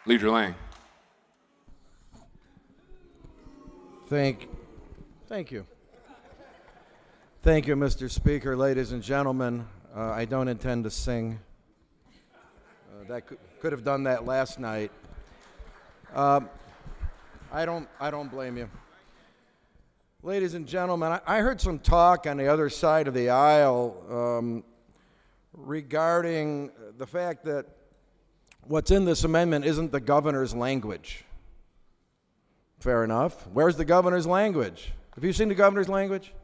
Leader Lang. Thank you. Thank you, Mr. Speaker. Ladies and gentlemen, I don't intend to sing. That could have done that last night. I don't blame you. Ladies and gentlemen, I heard some talk on the other side of the aisle regarding the fact that what's in this amendment isn't the governor's language. Fair enough. Where's the governor's language? Have you seen the governor's language?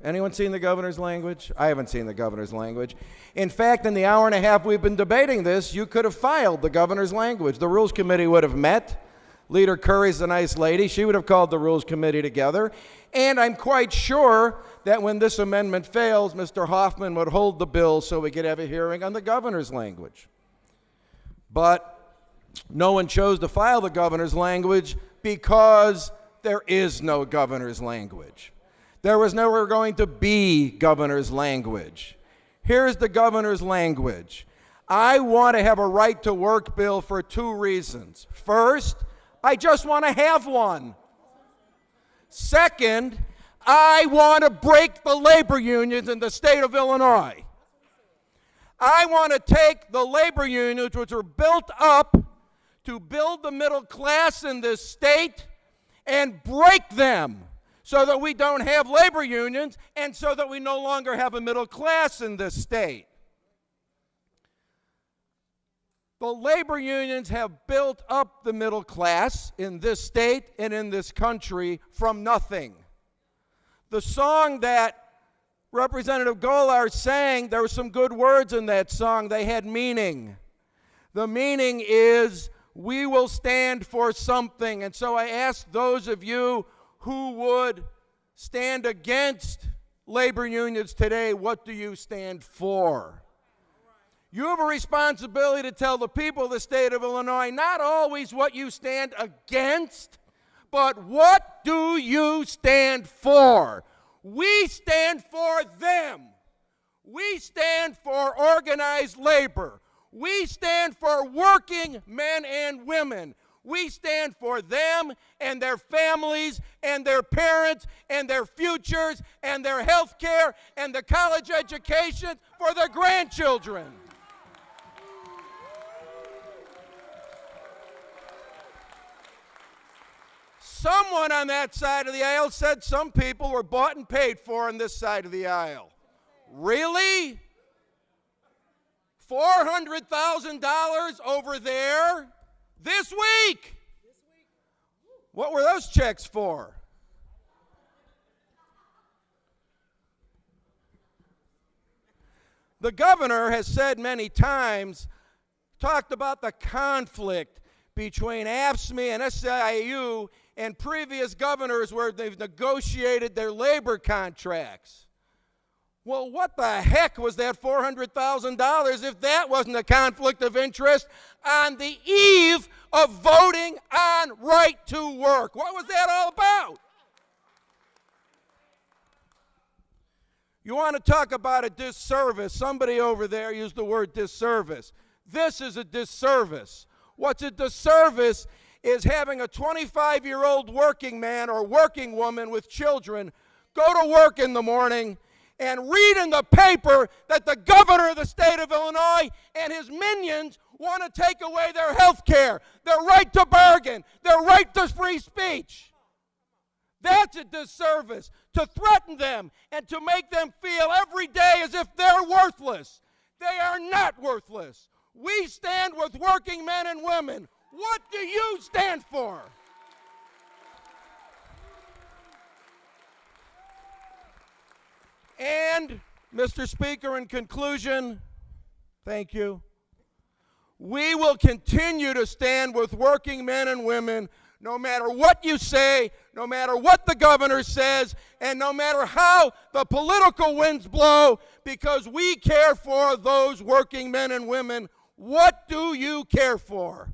Anyone seen the governor's language? I haven't seen the governor's language. In fact, in the hour and a half we've been debating this, you could have filed the governor's language. The Rules Committee would have met. Leader Curry's a nice lady. She would have called the Rules Committee together. And I'm quite sure that when this amendment fails, Mr. Hoffman would hold the bill so we could have a hearing on the governor's language. But no one chose to file the governor's language because there is no governor's language. There was never going to be governor's language. Here's the governor's language. I want to have a right to work bill for two reasons. First, I just want to have one. Second, I want to break the labor unions in the state of Illinois. I want to take the labor unions, which were built up to build the middle class in this state, and break them so that we don't have labor unions and so that we no longer have a middle class in this state. The labor unions have built up the middle class in this state and in this country from nothing. The song that Representative Golar sang, there were some good words in that song. They had meaning. The meaning is, we will stand for something. And so I ask those of you who would stand against labor unions today, what do you stand for? You have a responsibility to tell the people of the state of Illinois not always what you stand against, but what do you stand for? We stand for them. We stand for organized labor. We stand for working men and women. We stand for them and their families and their parents and their futures and their health care and the college education for their grandchildren. Someone on that side of the aisle said some people were bought and paid for on this side of the aisle. Really? $400,000 over there this week. What were those checks for? The governor has said many times, talked about the conflict between AFSCME and SEIU and previous governors where they've negotiated their labor contracts. Well, what the heck was that $400,000 if that wasn't a conflict of interest on the eve of voting on right to work? What was that all about? You want to talk about a disservice? Somebody over there used the word disservice. This is a disservice. What's a disservice is having a 25-year-old working man or working woman with children go to work in the morning and read in the paper that the governor of the state of Illinois and his minions want to take away their health care, their right to bargain, their right to free speech. That's a disservice, to threaten them and to make them feel every day as if they're worthless. They are not worthless. We stand with working men and women. What do you stand for? And, Mr. Speaker, in conclusion, thank you, we will continue to stand with working men and women no matter what you say, no matter what the governor says, and no matter how the political winds blow, because we care for those working men and women. What do you care for?